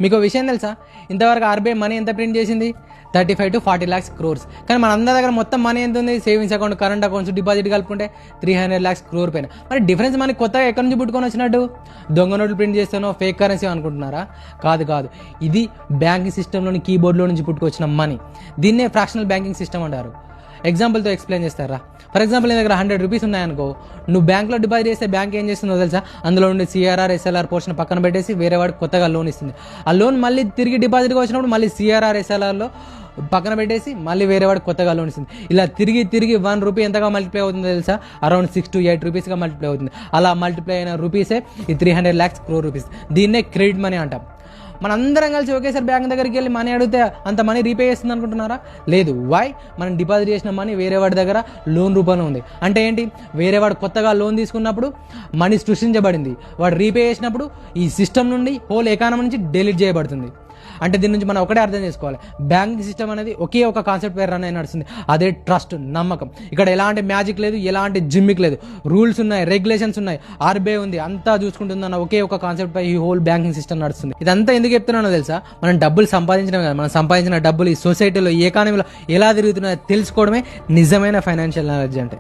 మీకు విషయం తెలుసా, ఇంతవరకు ఆర్బీఐ మనీ ఎంత ప్రింట్ చేసింది? 35 to 40 lakhs crores. కానీ మన అందరి దగ్గర మొత్తం మనీ ఎంత ఉంది? Savings account, current accounts, deposit కలుపుకుంటే 300 lakhs crore పైన. మరి డిఫరెన్స్ మనీ కొత్తగా ఎక్కడి నుంచి పుట్టుకొని వచ్చినట్టు? దొంగ నోట్లు ప్రింట్ చేస్తానో ఫేక్ కరెన్సీ అనుకుంటున్నారా? కాదు, ఇది బ్యాంకింగ్ సిస్టంలోని కీబోర్డ్లో నుంచి పుట్టుకొచ్చిన మనీ. దీన్నే ఫ్రాక్షనల్ బ్యాంకింగ్ సిస్టమ్ అంటారు. ఎగ్జాంపుల్తో ఎక్స్ప్లెయిన్ చేస్తారా? ఫర్ ఎగ్జాంపుల్, నీ దగ్గర 100 రూపీస్ ఉన్నాయనుకో, నువ్వు బ్యాంక్లో డిపాజిట్ చేస్తే బ్యాంక్ ఏం చేస్తుందో తెలుసా? అందులో ఉండే సిఆర్ఆర్, ఎస్ఎల్ఆర్ పోర్షన్ పక్కన పెట్టేసి వేరే వాడికి కొత్తగా లోన్ ఇస్తుంది. ఆ లోన్ మళ్ళీ తిరిగి డిపాజిట్గా వచ్చినప్పుడు మళ్ళీ సిఆర్ఆర్, ఎస్ఎల్ఆర్లో పక్కన పెట్టేసి మళ్ళీ వేరే వాడికి కొత్తగా లోన్ ఇస్తుంది. ఇలా తిరిగి 1 రూపీ ఎంతగా మల్టిప్లై అవుతుందో తెలుసా? అరౌండ్ 6 to 8 రూపీస్గా మల్టిప్లై అవుతుంది. అలా మల్టిప్లై అయిన రూపీసే ఈ 300 lakhs crore రూపీస్. దీన్నే క్రెడిట్ మనీ అంటాం. మనందరం కలిసి ఒకేసారి బ్యాంక్ దగ్గరికి వెళ్ళి మనీ అడిగితే అంత మనీ రీపే చేస్తుంది అనుకుంటున్నారా? లేదు. వై? మనం డిపాజిట్ చేసిన మనీ వేరే వాడి దగ్గర లోన్ రూపంలో ఉంది. అంటే ఏంటి? వేరే వాడు కొత్తగా లోన్ తీసుకున్నప్పుడు మనీ సృష్టించబడింది, వాడు రీపే చేసినప్పుడు ఈ సిస్టమ్ నుండి హోల్ ఎకానమీ నుంచి డిలీట్ చేయబడుతుంది. అంటే దీని నుంచి మనం ఒకటే అర్థం చేసుకోవాలి, బ్యాంకింగ్ సిస్టమ్ అనేది ఒకే ఒక కాన్సెప్ట్ పేరు రన్ అయి నడుస్తుంది. అదే ట్రస్ట్, నమ్మకం. ఇక్కడ ఎలాంటి మ్యాజిక్ లేదు, ఎలాంటి జిమ్మిక్ లేదు. రూల్స్ ఉన్నాయి, రెగ్యులేషన్స్ ఉన్నాయి, ఆర్బీఐ ఉంది, అంతా చూసుకుంటుందన్న ఒకే ఒక కాన్సెప్ట్ పై ఈ హోల్ బ్యాంకింగ్ సిస్టమ్ నడుస్తుంది. ఇదంతా ఎందుకు చెప్తున్నానో తెలుసా? మనం డబ్బులు సంపాదించడం కాదు, మనం సంపాదించిన డబ్బులు ఈ సొసైటీలో, ఈ ఎకానమీలో ఎలా తిరుగుతున్నాయో తెలుసుకోవడమే నిజమైన ఫైనాన్షియల్ నాలెడ్జ్ అంటే.